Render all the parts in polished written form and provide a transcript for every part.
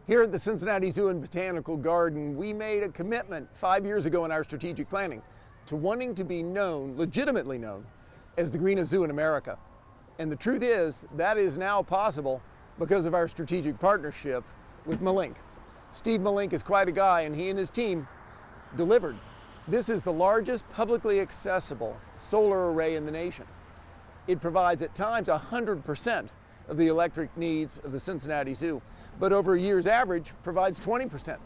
Here at the Cincinnati Zoo and Botanical Garden, we made a commitment 5 years ago in our strategic planning to wanting to be known, legitimately known, as the greenest zoo in America. And the truth is, that is now possible because of our strategic partnership with Malink. Steve Malink is quite a guy, and he and his team delivered. This is the largest publicly accessible solar array in the nation. It provides at times 100% of the electric needs of the Cincinnati Zoo, but over a year's average provides 20%.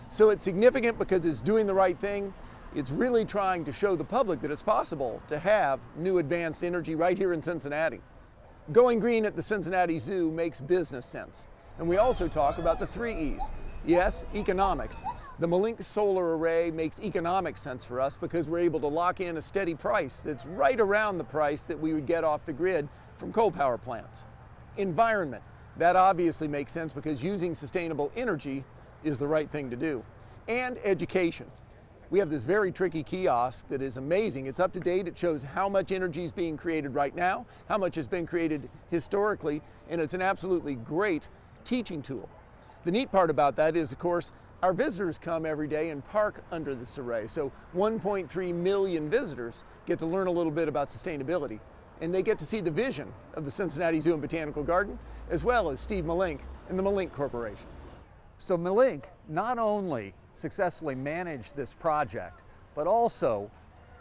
So it's significant because it's doing the right thing. It's really trying to show the public that it's possible to have new advanced energy right here in Cincinnati. Going green at the Cincinnati Zoo makes business sense. And we also talk about the 3 E's. Yes, economics. The Malink solar array makes economic sense for us because we're able to lock in a steady price that's right around the price that we would get off the grid from coal power plants. Environment. That obviously makes sense because using sustainable energy is the right thing to do. And education. We have this very tricky kiosk that is amazing. It's up to date. It shows how much energy is being created right now, how much has been created historically, and it's an absolutely great teaching tool. The neat part about that is, of course, our visitors come every day and park under this array. So 1.3 million visitors get to learn a little bit about sustainability. And they get to see the vision of the Cincinnati Zoo and Botanical Garden, as well as Steve Malink and the Malink Corporation. So Malink not only successfully managed this project, but also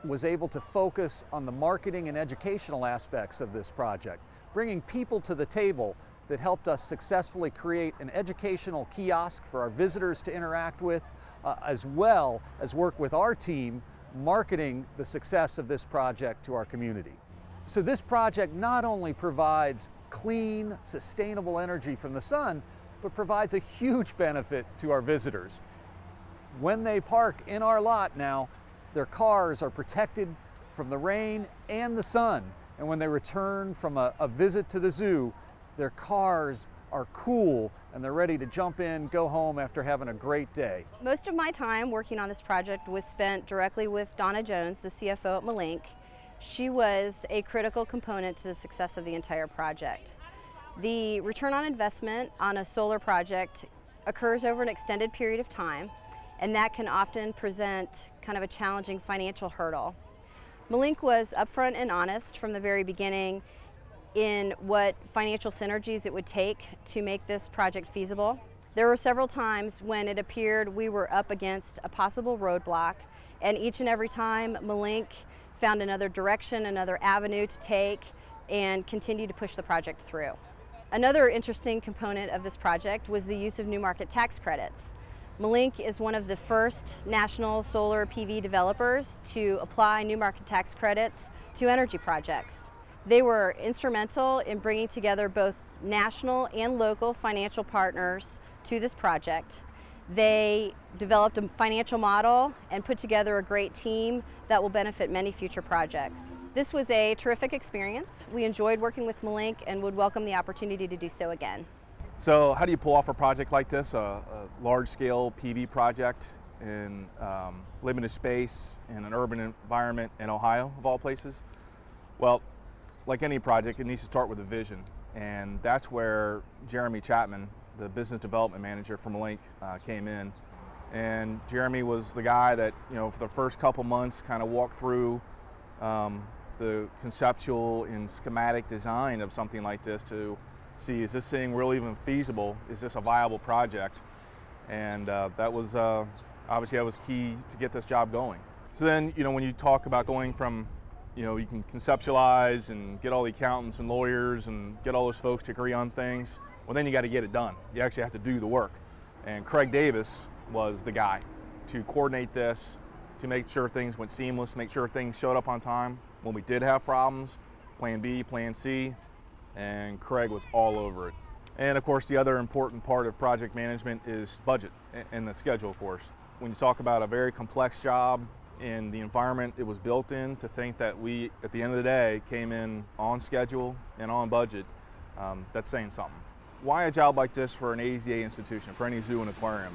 was able to focus on the marketing and educational aspects of this project, bringing people to the table that helped us successfully create an educational kiosk for our visitors to interact with, as well as work with our team marketing the success of this project to our community. So this project not only provides clean, sustainable energy from the sun, but provides a huge benefit to our visitors. When they park in our lot now, their cars are protected from the rain and the sun. And when they return from a visit to the zoo, their cars are cool and they're ready to jump in, go home after having a great day. Most of my time working on this project was spent directly with Donna Jones, the CFO at Malink. She was a critical component to the success of the entire project. The return on investment on a solar project occurs over an extended period of time, and that can often present kind of a challenging financial hurdle. Malink was upfront and honest from the very beginning in what financial synergies it would take to make this project feasible. There were several times when it appeared we were up against a possible roadblock, and each and every time Malink found another direction, another avenue to take, and continue to push the project through. Another interesting component of this project was the use of new market tax credits. Malink is one of the first national solar PV developers to apply new market tax credits to energy projects. They were instrumental in bringing together both national and local financial partners to this project. They developed a financial model and put together a great team that will benefit many future projects. This was a terrific experience. We enjoyed working with Malink and would welcome the opportunity to do so again. So how do you pull off a project like this, a large-scale PV project in limited space in an urban environment in Ohio, of all places? Well, like any project, it needs to start with a vision, and that's where Jeremy Chapman, the business development manager for Malink, came in. And Jeremy was the guy that, for the first couple months kind of walked through the conceptual and schematic design of something like this to see, is this thing really even feasible? Is this a viable project? And that was, obviously that was key to get this job going. So then, when you talk about going from, you can conceptualize and get all the accountants and lawyers and get all those folks to agree on things, well, then you got to get it done. You actually have to do the work. And Craig Davis was the guy to coordinate this, to make sure things went seamless, make sure things showed up on time. When we did have problems, plan B, plan C, and Craig was all over it. And of course, the other important part of project management is budget and the schedule, of course. When you talk about a very complex job in the environment it was built in, to think that we, at the end of the day, came in on schedule and on budget, that's saying something. Why a job like this for an AZA institution, for any zoo and aquarium?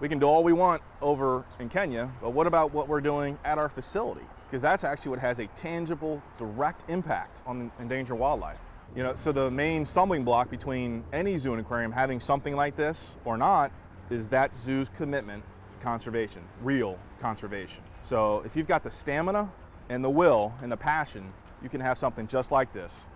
We can do all we want over in Kenya, but what about what we're doing at our facility? Because that's actually what has a tangible, direct impact on endangered wildlife. You know, so the main stumbling block between any zoo and aquarium having something like this or not is that zoo's commitment to conservation, real conservation. So if you've got the stamina and the will and the passion, you can have something just like this.